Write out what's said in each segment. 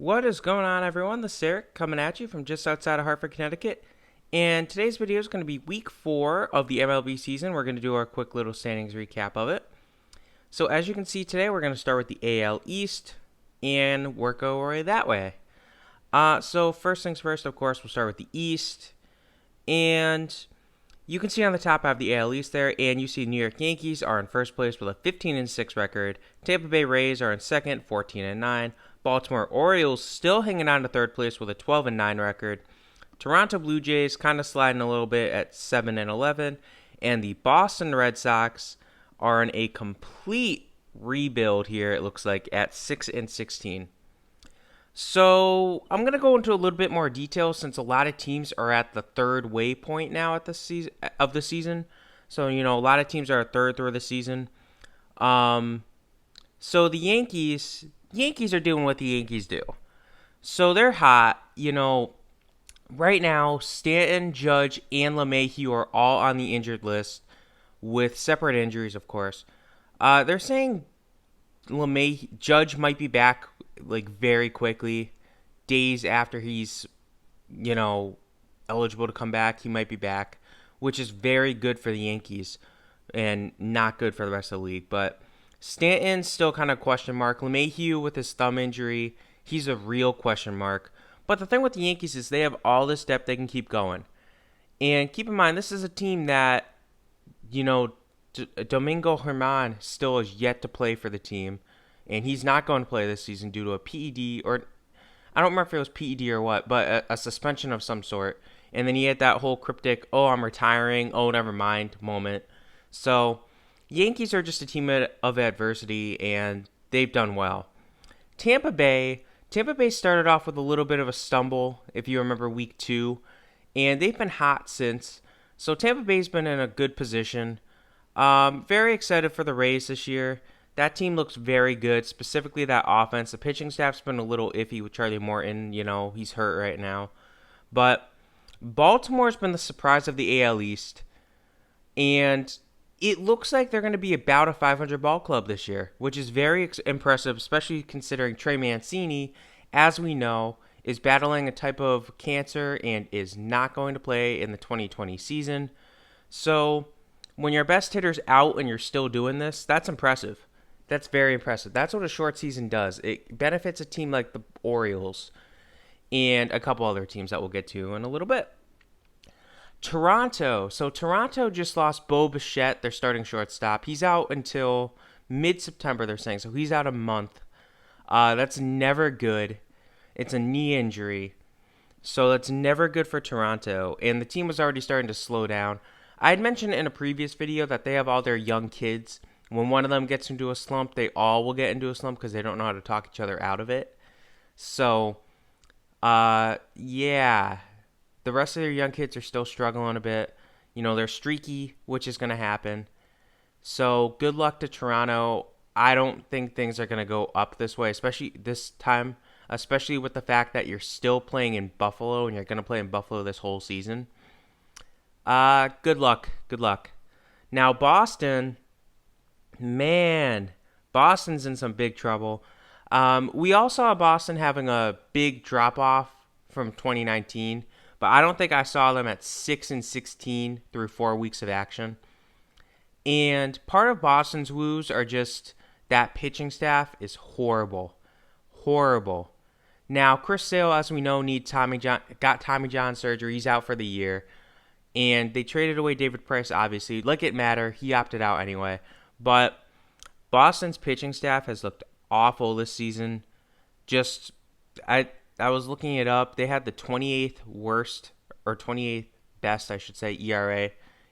What is going on, everyone? This is Eric coming at you from just outside of Hartford, Connecticut. And today's video is going to be week 4 of the MLB season. We're going to do our quick little standings recap of it. So as you can see today, we're going to start with the AL East and work our way that way. So first things first, of course, we'll start with the East. And you can see on the top I have the AL East there, and you see New York Yankees are in first place with a 15-6 record. Tampa Bay Rays are in second, 14-9. Baltimore Orioles still hanging on to third place with a 12-9 record. Toronto Blue Jays kind of sliding a little bit at 7-11. And the Boston Red Sox are in a complete rebuild here, it looks like, at 6-16. So I'm going to go into a little bit more detail since a lot of teams are at the third waypoint now at the season. So, a lot of teams are a third through the season. So the Yankees are doing what the Yankees do. So they're hot. Right now, Stanton, Judge, and LeMahieu are all on the injured list with separate injuries, of course. They're saying Judge might be back very quickly. Days after he's, eligible to come back, he might be back, which is very good for the Yankees and not good for the rest of the league. But Stanton's still kind of question mark. LeMahieu with his thumb injury, he's a real question mark. But the thing with the Yankees is they have all this depth they can keep going. And keep in mind, this is a team that, Domingo Germán still is yet to play for the team. And he's not going to play this season due to a PED, or I don't remember if it was PED or what, but a suspension of some sort. And then he had that whole cryptic, oh, I'm retiring, oh, never mind moment. So Yankees are just a team of adversity, and they've done well. Tampa Bay started off with a little bit of a stumble, if you remember week 2, and they've been hot since. So Tampa Bay's been in a good position. Very excited for the Rays this year. That team looks very good, specifically that offense. The pitching staff's been a little iffy with Charlie Morton. He's hurt right now. But Baltimore's been the surprise of the AL East, and it looks like they're going to be about a 500 ball club this year, which is very impressive, especially considering Trey Mancini, as we know, is battling a type of cancer and is not going to play in the 2020 season. So when your best hitter's out and you're still doing this, that's impressive. That's very impressive. That's what a short season does. It benefits a team like the Orioles and a couple other teams that we'll get to in a little bit. Toronto. So Toronto just lost Bo Bichette, their starting shortstop. He's out until mid-September, they're saying. So he's out a month. That's never good. It's a knee injury. So that's never good for Toronto. And the team was already starting to slow down. I had mentioned in a previous video that they have all their young kids. When one of them gets into a slump, they all will get into a slump because they don't know how to talk each other out of it. So, yeah. The rest of their young kids are still struggling a bit. They're streaky, which is going to happen. So, good luck to Toronto. I don't think things are going to go up this way, especially this time, especially with the fact that you're still playing in Buffalo and you're going to play in Buffalo this whole season. Good luck. Good luck. Now, Boston, man, Boston's in some big trouble. We all saw Boston having a big drop-off from 2019, but I don't think I saw them at 6-16 through 4 weeks of action. And part of Boston's woes are just that pitching staff is horrible. Horrible. Now, Chris Sale, as we know, got Tommy John surgery. He's out for the year. And they traded away David Price, obviously. Like it matter, he opted out anyway. But Boston's pitching staff has looked awful this season. I was looking it up. They had the 28th worst, or 28th best, I should say, ERA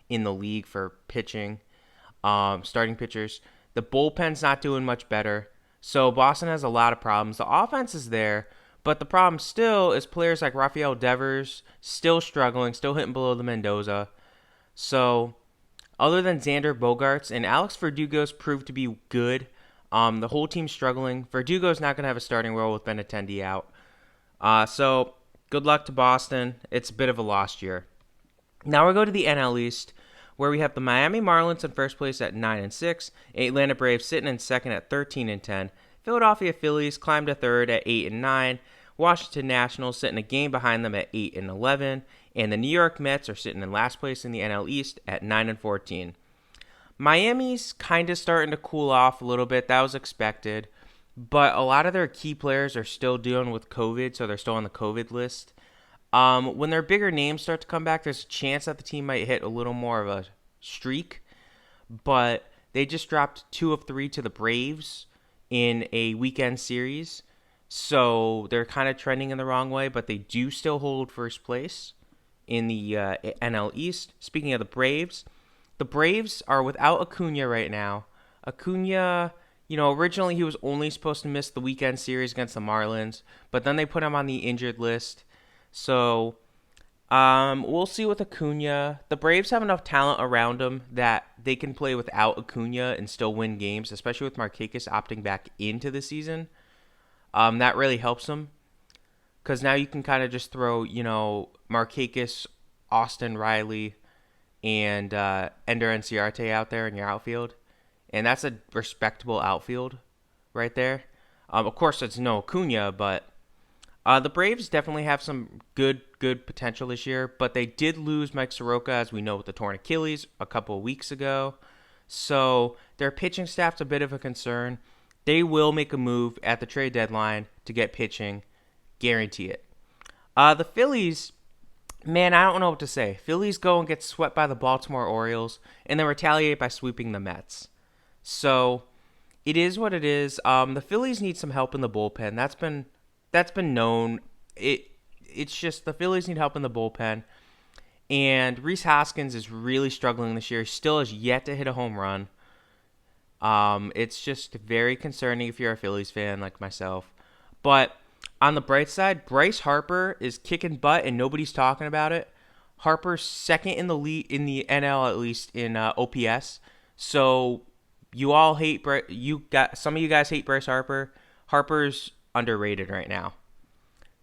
in the league for pitching, starting pitchers. The bullpen's not doing much better. So Boston has a lot of problems. The offense is there, but the problem still is players like Rafael Devers still struggling, still hitting below the Mendoza. So other than Xander Bogaerts and Alex Verdugo's proved to be good, the whole team's struggling. Verdugo's not going to have a starting role with Benintendi out. So good luck to Boston. It's a bit of a lost year. Now we go to the NL East, where we have the Miami Marlins in first place at 9-6, Atlanta Braves sitting in second at 13-10, Philadelphia Phillies climbed to third at 8-9, Washington Nationals sitting a game behind them at 8-11, and the New York Mets are sitting in last place in the NL East at 9-14. Miami's kind of starting to cool off a little bit. That was expected. But a lot of their key players are still dealing with COVID, so they're still on the COVID list. When their bigger names start to come back, there's a chance that the team might hit a little more of a streak. But they just dropped 2 of 3 to the Braves in a weekend series. So they're kind of trending in the wrong way, but they do still hold first place in the NL East. Speaking of the Braves are without Acuna right now. Acuna, originally he was only supposed to miss the weekend series against the Marlins, but then they put him on the injured list. So we'll see with Acuna. The Braves have enough talent around them that they can play without Acuna and still win games, especially with Markakis opting back into the season. That really helps them because now you can kind of just throw, Markakis, Austin Riley, and Ender Enciarte out there in your outfield. And that's a respectable outfield right there. Of course, it's no Acuna, but the Braves definitely have some good potential this year. But they did lose Mike Soroka, as we know, with the torn Achilles a couple of weeks ago. So their pitching staff's a bit of a concern. They will make a move at the trade deadline to get pitching. Guarantee it. The Phillies, man, I don't know what to say. Phillies go and get swept by the Baltimore Orioles and then retaliate by sweeping the Mets. So it is what it is. The Phillies need some help in the bullpen. That's been known. It's just the Phillies need help in the bullpen. And Rhys Hoskins is really struggling this year. He still has yet to hit a home run. It's just very concerning if you're a Phillies fan like myself. But on the bright side, Bryce Harper is kicking butt and nobody's talking about it. Harper's second in the league in the NL, at least in OPS. So you all hate some of you guys hate Bryce Harper. Harper's underrated right now.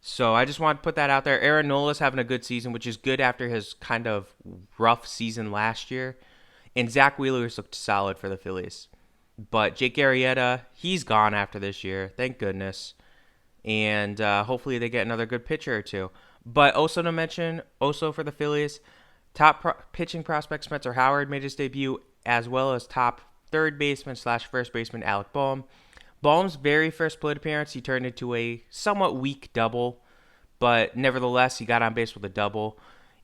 So I just want to put that out there. Aaron Nola's having a good season, which is good after his kind of rough season last year. And Zach Wheeler's looked solid for the Phillies. But Jake Arrieta, he's gone after this year. Thank goodness. And hopefully they get another good pitcher or two. But also to mention, also for the Phillies, top pitching prospect Spencer Howard made his debut, as well as top third baseman / first baseman Alec Bohm. Bohm's very first plate appearance, he turned into a somewhat weak double. But nevertheless, he got on base with a double.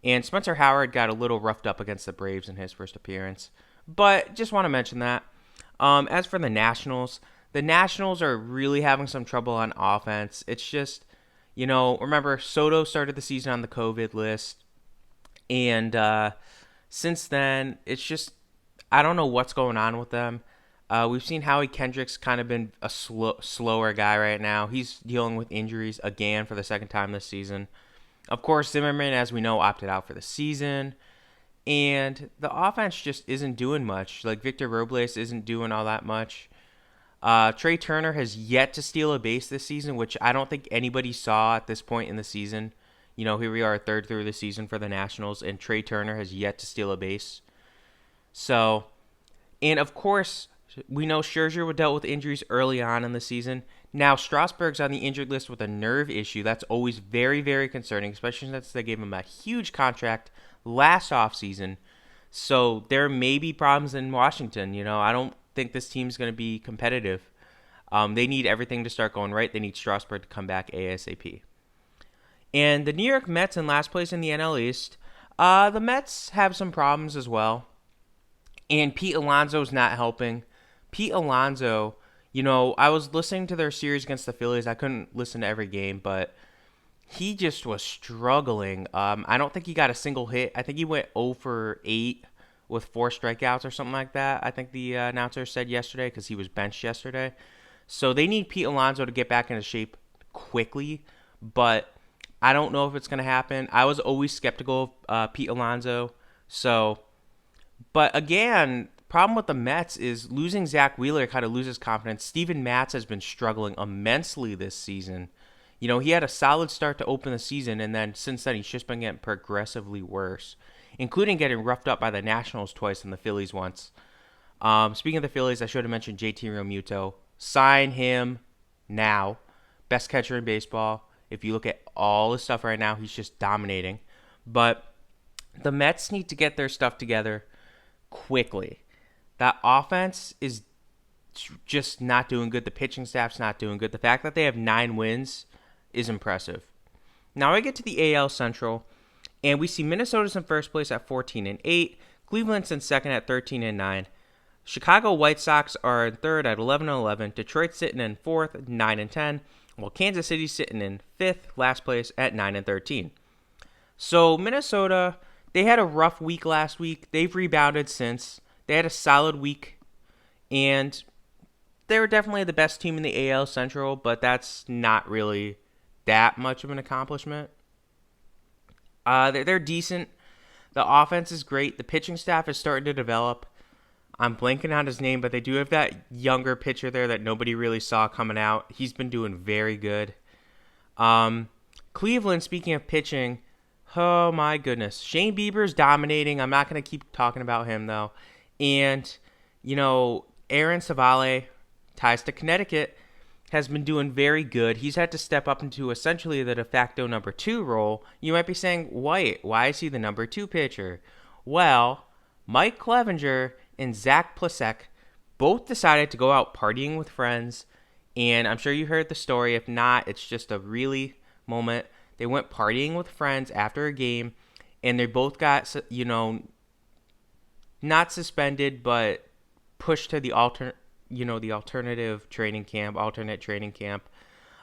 And Spencer Howard got a little roughed up against the Braves in his first appearance. But just want to mention that. As for the Nationals are really having some trouble on offense. It's just, remember, Soto started the season on the COVID list. And since then, it's just, I don't know what's going on with them. We've seen Howie Kendrick's kind of been a slower guy right now. He's dealing with injuries again for the second time this season. Of course, Zimmerman, as we know, opted out for the season. And the offense just isn't doing much. Like, Victor Robles isn't doing all that much. Trey Turner has yet to steal a base this season, which I don't think anybody saw at this point in the season. Here we are, third through the season for the Nationals, and Trey Turner has yet to steal a base. So, and of course, we know Scherzer dealt with injuries early on in the season. Now, Strasburg's on the injured list with a nerve issue. That's always very, very concerning, especially since they gave him a huge contract last offseason. So there may be problems in Washington. I don't think this team's going to be competitive. They need everything to start going right. They need Strasburg to come back ASAP. And the New York Mets in last place in the NL East. The Mets have some problems as well. And Pete Alonso's not helping. Pete Alonso, I was listening to their series against the Phillies. I couldn't listen to every game, but he just was struggling. I don't think he got a single hit. I think he went 0 for 8 with 4 strikeouts or something like that. I think the announcer said yesterday because he was benched yesterday. So they need Pete Alonso to get back into shape quickly, but I don't know if it's going to happen. I was always skeptical of Pete Alonso. But again, problem with the Mets is losing Zach Wheeler kind of loses confidence. Steven Matz has been struggling immensely this season. He had a solid start to open the season, and then since then he's just been getting progressively worse, including getting roughed up by the Nationals twice and the Phillies once. Speaking of the Phillies, I should have mentioned JT Realmuto. Sign him now. Best catcher in baseball. If you look at all the stuff right now, he's just dominating. But the Mets need to get their stuff together quickly. That offense is just not doing good. The pitching staff's not doing good. The fact that they have 9 wins is impressive. Now I get to the AL Central, and we see Minnesota's in first place at 14-8, Cleveland's in second at 13-9. Chicago White Sox are in third at 11-11. Detroit's sitting in fourth, 9-10, while Kansas City's sitting in fifth, last place at 9-13. So Minnesota, they had a rough week last week. They've rebounded since. They had a solid week, and they were definitely the best team in the AL Central, but that's not really that much of an accomplishment. They're decent. The offense is great. The pitching staff is starting to develop. I'm blanking on his name, but they do have that younger pitcher there that nobody really saw coming out. He's been doing very good. Cleveland, speaking of pitching, oh my goodness. Shane Bieber's dominating. I'm not going to keep talking about him, though. And, Aaron Savale, ties to Connecticut, has been doing very good. He's had to step up into essentially the de facto number 2 role. You might be saying, why is he the number 2 pitcher? Well, Mike Clevenger and Zach Plasek both decided to go out partying with friends, and I'm sure you heard the story. If not, it's just a really moment. They went partying with friends after a game, and they both got, not suspended, but pushed to the alternate training camp.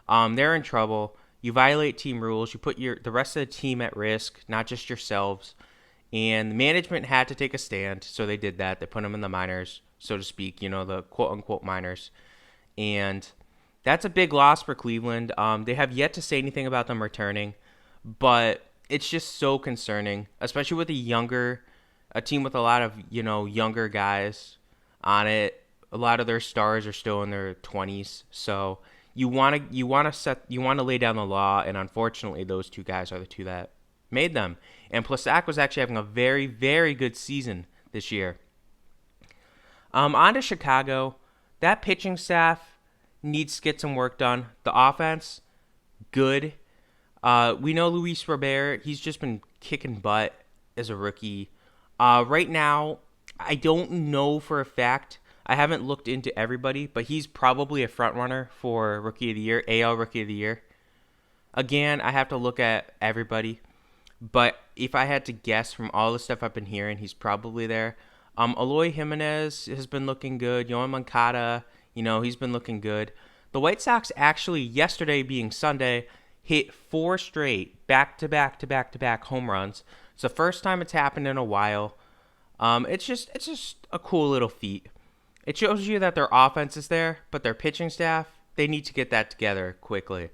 They're in trouble. You violate team rules. You put the rest of the team at risk, not just yourselves. And the management had to take a stand, so they did that. They put them in the minors, so to speak, the quote-unquote minors. And that's a big loss for Cleveland. They have yet to say anything about them returning, but it's just so concerning, especially with a team with a lot of, younger guys on it. A lot of their stars are still in their 20s, so you want to lay down the law, and unfortunately, those two guys are the two that made them. And Plesac was actually having a very, very good season this year. On to Chicago. That pitching staff needs to get some work done. The offense, good. We know Luis Robert. He's just been kicking butt as a rookie. Right now, I don't know for a fact. I haven't looked into everybody, but he's probably a front runner for Rookie of the Year, AL Rookie of the Year. Again, I have to look at everybody. But if I had to guess from all the stuff I've been hearing, he's probably there. Eloy Jimenez has been looking good. Yoan Moncada, he's been looking good. The White Sox actually, yesterday being Sunday, hit 4 straight back-to-back home runs. It's the first time it's happened in a while. It's just a cool little feat. It shows you that their offense is there, but their pitching staff, they need to get that together quickly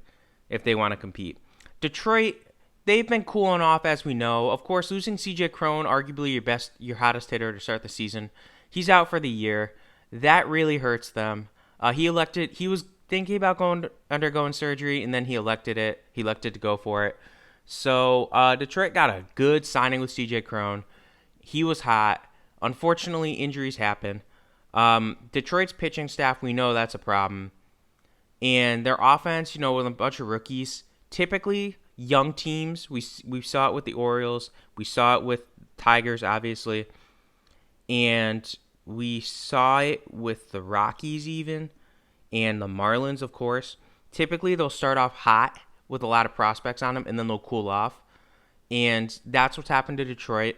if they want to compete. Detroit, they've been cooling off, as we know. Of course, losing CJ Cron, arguably your hottest hitter to start the season, he's out for the year. That really hurts them. He was thinking about undergoing surgery, and then he elected to go for it. So Detroit got a good signing with CJ Cron. He was hot. Unfortunately, injuries happen. Detroit's pitching staff, we know that's a problem. And their offense, with a bunch of rookies, typically young teams, we saw it with the Orioles, we saw it with Tigers, obviously, and we saw it with the Rockies even, and the Marlins, of course. Typically, they'll start off hot with a lot of prospects on them, and then they'll cool off. And that's what's happened to Detroit.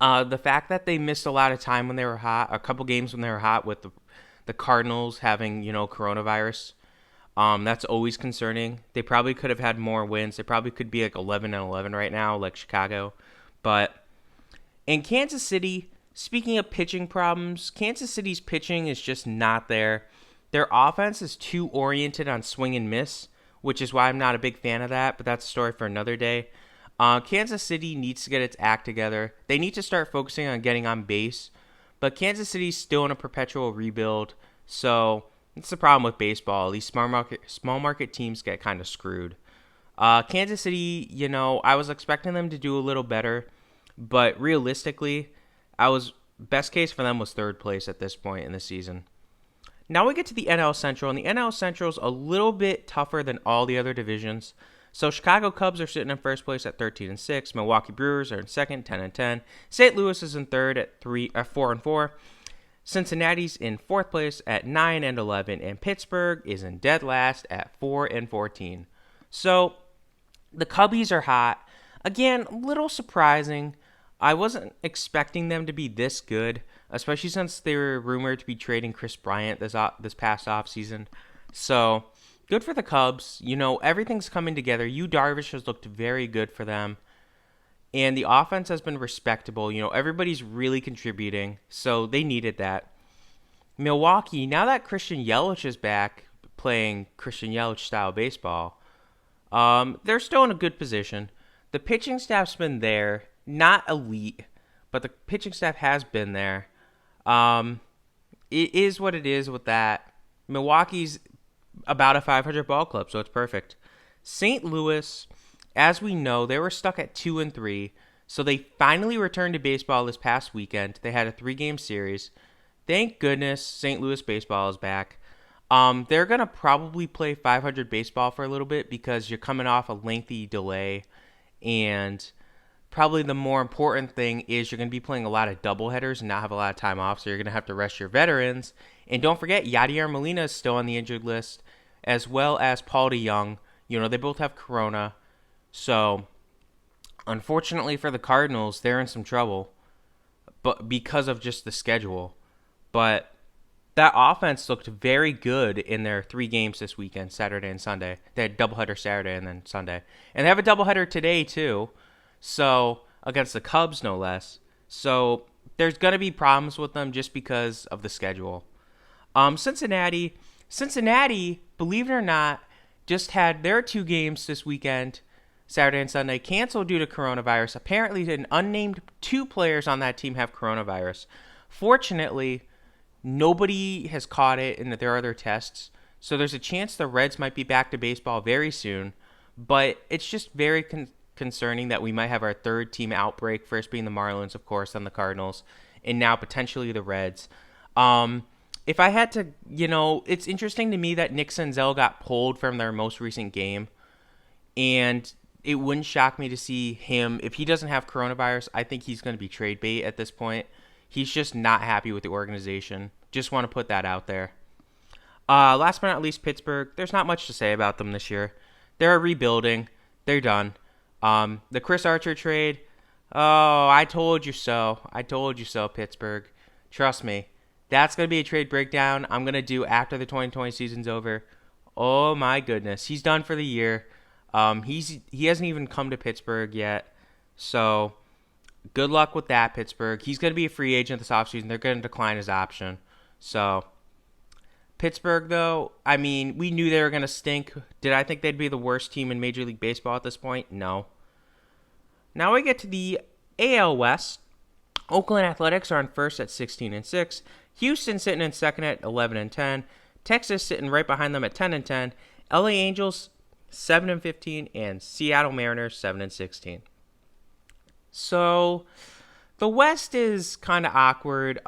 The fact that they missed a lot of time when they were hot, a couple games when they were hot with the Cardinals having, coronavirus, that's always concerning. They probably could have had more wins. They probably could be like 11-11 right now, like Chicago. But in Kansas City, speaking of pitching problems, Kansas City's pitching is just not there. Their offense is too oriented on swing and miss, which is why I'm not a big fan of that, but that's a story for another day. Kansas City needs to get its act together. They need to start focusing on getting on base. But Kansas City's still in a perpetual rebuild. So it's the problem with baseball. These small market teams get kind of screwed. Kansas City, I was expecting them to do a little better. But realistically, best case for them was third place at this point in the season. Now we get to the NL Central, and the NL Central is a little bit tougher than all the other divisions. So Chicago Cubs are sitting in first place at 13-6. Milwaukee Brewers are in second, 10-10. St. Louis is in third at 4-4. Cincinnati's in fourth place at 9-11, and Pittsburgh is in dead last at 4-14. So the Cubbies are hot. Again, a little surprising. I wasn't expecting them to be this good, especially since they were rumored to be trading Chris Bryant this past offseason. So good for the Cubs. Everything's coming together. Yu Darvish has looked very good for them. And the offense has been respectable. Everybody's really contributing. So they needed that. Milwaukee, now that Christian Yelich is back playing Christian Yelich style baseball, they're still in a good position. The pitching staff's been there. Not elite, but the pitching staff has been there. It is what it is with that. Milwaukee's about a 500 ball club, so it's perfect. St. Louis, as we know, they were stuck at 2-3, so they finally returned to baseball this past weekend. They had a 3-game series. Thank goodness St. Louis baseball is back. They're going to probably play 500 baseball for a little bit because you're coming off a lengthy delay, and probably the more important thing is you're going to be playing a lot of doubleheaders and not have a lot of time off, so you're going to have to rest your veterans. And don't forget, Yadier Molina is still on the injured list, as well as Paul DeJong. They both have corona. So, unfortunately for the Cardinals, they're in some trouble, but because of just the schedule. But that offense looked very good in their 3 games this weekend, Saturday and Sunday. They had doubleheader Saturday and then Sunday. And they have a doubleheader today, too. So, against the Cubs, no less. So, there's going to be problems with them just because of the schedule. Cincinnati, believe it or not, just had their 2 games this weekend, Saturday and Sunday, canceled due to coronavirus. Apparently, an unnamed 2 players on that team have coronavirus. Fortunately, nobody has caught it in their other tests. So, there's a chance the Reds might be back to baseball very soon. But it's just very concerning that we might have our 3rd team outbreak, first being the Marlins, of course, then the Cardinals, and now potentially the Reds. If I had to, it's interesting to me that Nick Senzel got pulled from their most recent game, and it wouldn't shock me to see him, if he doesn't have coronavirus, I think he's going to be trade bait at this point. He's just not happy with the organization. Just want to put that out there. Last but not least, Pittsburgh. There's not much to say about them this year. They're rebuilding. They're done. The Chris Archer trade, I told you so. I told you so, Pittsburgh. Trust me. That's going to be a trade breakdown I'm going to do after the 2020 season's over. Oh, my goodness. He's done for the year. He hasn't even come to Pittsburgh yet. So, good luck with that, Pittsburgh. He's going to be a free agent this offseason. They're going to decline his option. So, Pittsburgh, though, we knew they were going to stink. Did I think they'd be the worst team in Major League Baseball at this point? No. Now we get to the AL West. Oakland Athletics are in first at 16-6. Houston sitting in second at 11-10. Texas sitting right behind them at 10-10. LA Angels 7-15, and Seattle Mariners 7-16. So the West is kind of awkward.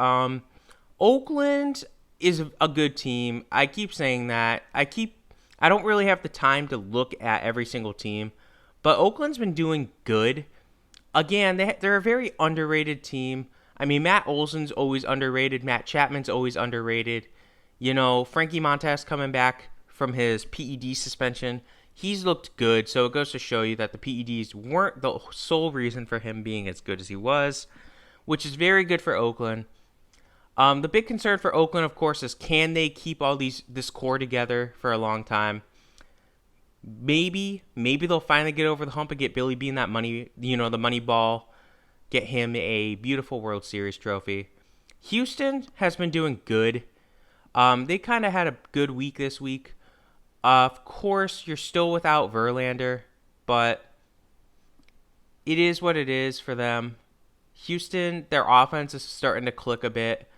Oakland is a good team. I keep saying that. I don't really have the time to look at every single team, but Oakland's been doing good. Again, they're a very underrated team. Matt Olson's always underrated. Matt Chapman's always underrated. Frankie Montas coming back from his PED suspension. He's looked good, so it goes to show you that the PEDs weren't the sole reason for him being as good as he was, which is very good for Oakland. The big concern for Oakland, of course, is can they keep this core together for a long time? Maybe they'll finally get over the hump and get Billy Bean that money, the money ball, get him a beautiful World Series trophy. Houston has been doing good. They kind of had a good week this week. Of course, you're still without Verlander, but it is what it is for them. Houston, their offense is starting to click a bit,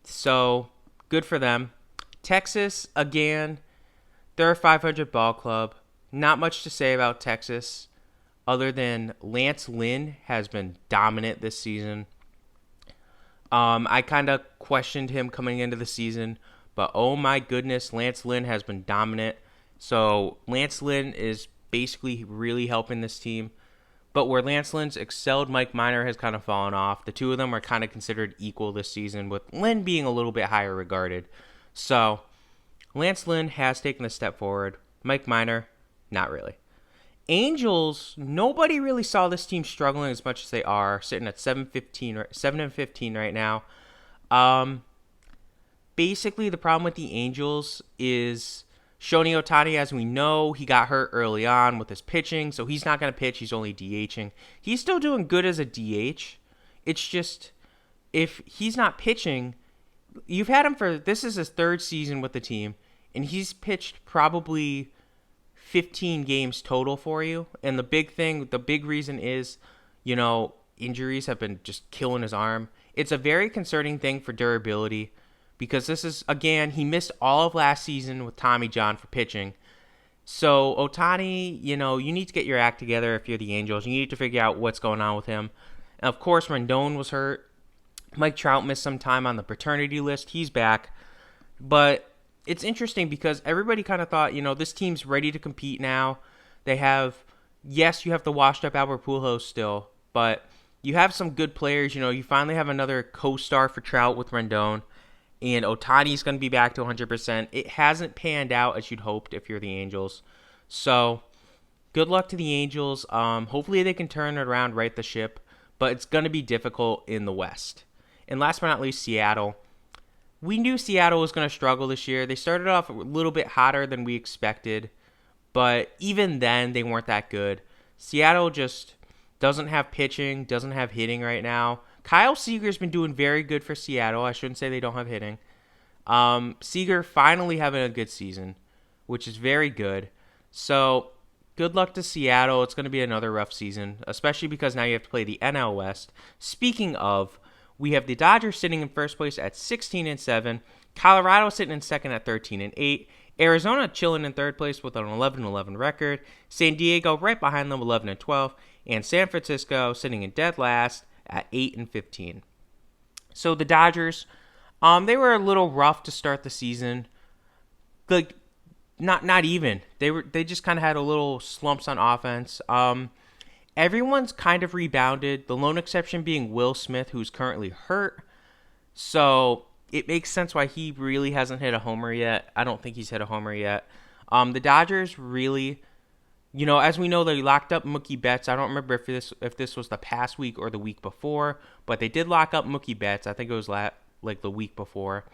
so good for them. Texas, again, they're a 500 ball club. Not much to say about Texas other than Lance Lynn has been dominant this season. I kind of questioned him coming into the season, but oh my goodness, Lance Lynn has been dominant. So Lance Lynn is basically really helping this team. But where Lance Lynn's excelled, Mike Minor has kind of fallen off. The two of them are kind of considered equal this season, with Lynn being a little bit higher regarded. So Lance Lynn has taken a step forward. Mike Minor, not really. Angels, nobody really saw this team struggling as much as they are, sitting at 7-15 right now. Basically, the problem with the Angels is Shohei Ohtani, as we know, he got hurt early on with his pitching, so he's not going to pitch. He's only DHing. He's still doing good as a DH. It's just, if he's not pitching, you've had him for, this is his third season with the team, and he's pitched probably 15 games total for you. And the big reason is, injuries have been just killing his arm. It's a very concerning thing for durability, because this is, again, he missed all of last season with Tommy John for pitching. So Ohtani, you need to get your act together if you're the Angels. You need to figure out what's going on with him. And of course, Rendon was hurt. Mike Trout missed some time on the paternity list. He's back. But it's interesting because everybody kind of thought, this team's ready to compete now. They have, yes, you have the washed up Albert Pujols still, but you have some good players. You finally have another co-star for Trout with Rendon. And Ohtani's going to be back to 100%. It hasn't panned out as you'd hoped if you're the Angels. So, good luck to the Angels. Hopefully they can turn it around, right the ship. But it's going to be difficult in the West. And last but not least, Seattle. We knew Seattle was going to struggle this year. They started off a little bit hotter than we expected. But even then, they weren't that good. Seattle just doesn't have pitching, doesn't have hitting right now. Kyle Seager's been doing very good for Seattle. I shouldn't say they don't have hitting. Seager finally having a good season, which is very good. So, good luck to Seattle. It's going to be another rough season, especially because now you have to play the NL West. Speaking of, we have the Dodgers sitting in first place at 16-7. Colorado sitting in second at 13-8. Arizona chilling in third place with an 11-11 record. San Diego right behind them, 11-12. And San Francisco sitting in dead last at 8-15. So the Dodgers, they were a little rough to start the season. Like, not even. They just kind of had a little slumps on offense. Everyone's kind of rebounded. The lone exception being Will Smith, who's currently hurt. So it makes sense why he really hasn't hit a homer yet. I don't think he's hit a homer yet. The Dodgers really, as we know, they locked up Mookie Betts. I don't remember if this was the past week or the week before, but they did lock up Mookie Betts. I think it was like the week before.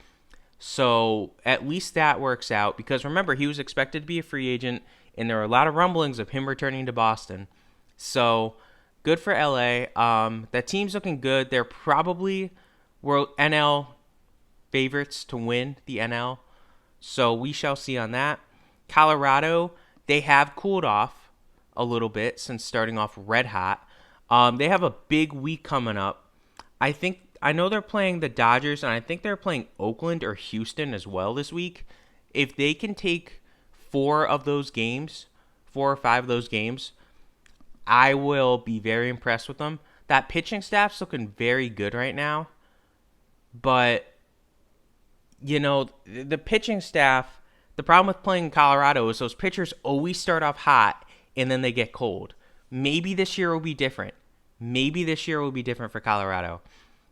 So at least that works out, because remember, he was expected to be a free agent, and there were a lot of rumblings of him returning to Boston. So good for LA. That team's looking good. They're probably NL favorites to win the NL. So we shall see on that. Colorado, they have cooled off a little bit since starting off red hot. They have a big week coming up. I know they're playing the Dodgers, and I think they're playing Oakland or Houston as well this week. If they can take 4 or 5 of those games, I will be very impressed with them. That pitching staff's looking very good right now. But, the pitching staff, the problem with playing in Colorado is those pitchers always start off hot and then they get cold. Maybe this year will be different. For Colorado.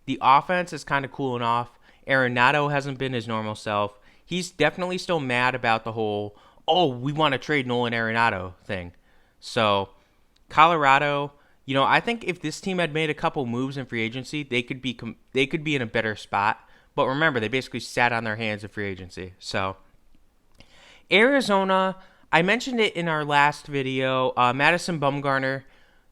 The offense is kind of cooling off. Arenado hasn't been his normal self. He's definitely still mad about the whole, we want to trade Nolan Arenado thing. So, Colorado, I think if this team had made a couple moves in free agency, they could be in a better spot. But remember, they basically sat on their hands in free agency. So, Arizona, I mentioned it in our last video. Madison Bumgarner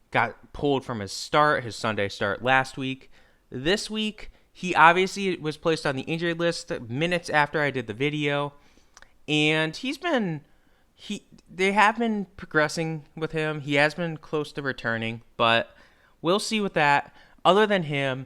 got pulled from his Sunday start last week. This week, he obviously was placed on the injured list minutes after I did the video. And they have been progressing with him. He has been close to returning, but we'll see with that. Other than him,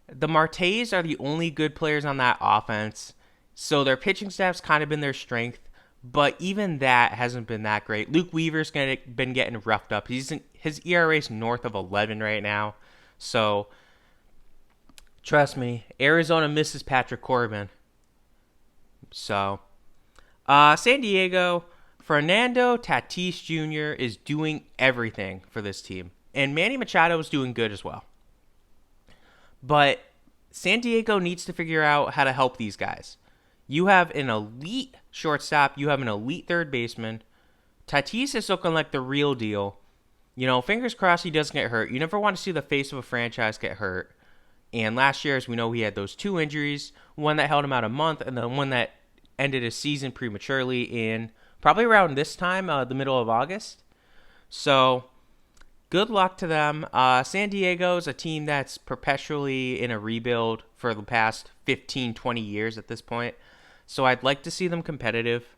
the Martes are the only good players on that offense, so their pitching staff's kind of been their strength, but even that hasn't been that great. Luke Weaver's been getting roughed up. His ERA's north of 11 right now, so trust me, Arizona misses Patrick Corbin. So, San Diego, Fernando Tatis Jr. is doing everything for this team. And Manny Machado is doing good as well. But San Diego needs to figure out how to help these guys. You have an elite shortstop. You have an elite third baseman. Tatis is looking like the real deal. Fingers crossed he doesn't get hurt. You never want to see the face of a franchise get hurt. And last year, as we know, he had those two injuries. One that held him out a month, and then one that ended his season prematurely in probably around this time, the middle of August. So, good luck to them. San Diego is a team that's perpetually in a rebuild for the past 15, 20 years at this point. So I'd like to see them competitive,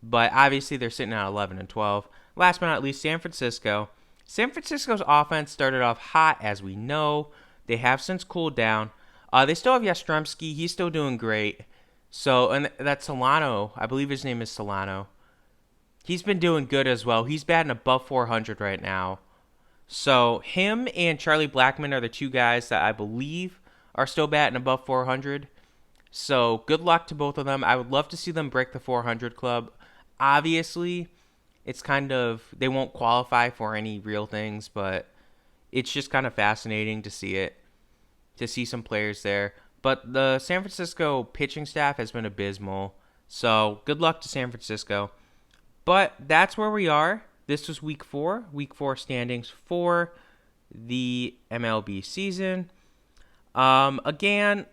but obviously they're sitting at 11 and 12. Last but not least, San Francisco. San Francisco's offense started off hot, as we know. They have since cooled down. They still have Yastrzemski. He's still doing great. So, and that's Solano. I believe his name is Solano. He's been doing good as well. He's batting above 400 right now. So him and Charlie Blackmon are the two guys that I believe are still batting above 400. So good luck to both of them. I would love to see them break the 400 club. Obviously, it's kind of, they won't qualify for any real things, but it's just kind of fascinating to see it, to see some players there. But the San Francisco pitching staff has been abysmal. So good luck to San Francisco. But that's where we are. This was week 4 standings for the MLB season. Again,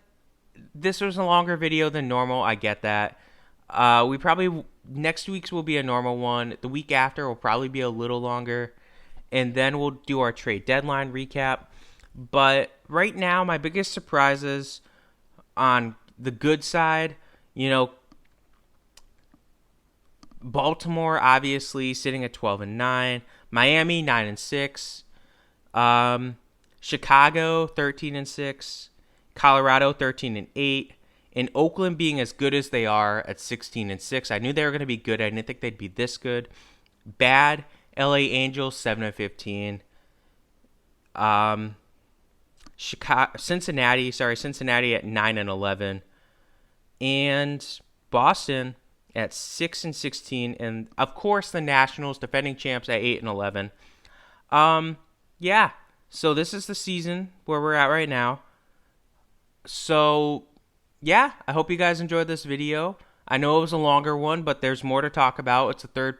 this was a longer video than normal. I get that. Next week's will be a normal one. The week after will probably be a little longer. And then we'll do our trade deadline recap. But right now, my biggest surprises on the good side, Baltimore obviously sitting at 12 and 9, Miami 9 and 6, Chicago 13 and 6, Colorado 13 and 8, and Oakland being as good as they are at 16 and 6. I knew they were going to be good. I didn't think they'd be this good. Bad LA Angels 7 and 15. Cincinnati at 9 and 11, and Boston at 6 and 16, and of course the Nationals, defending champs, at 8 and 11. Yeah. So this is the season where we're at right now. So yeah, I hope you guys enjoyed this video. I know it was a longer one, but there's more to talk about. It's the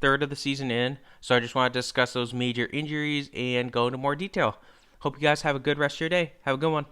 third of the season in, so I just want to discuss those major injuries and go into more detail. Hope you guys have a good rest of your day. Have a good one.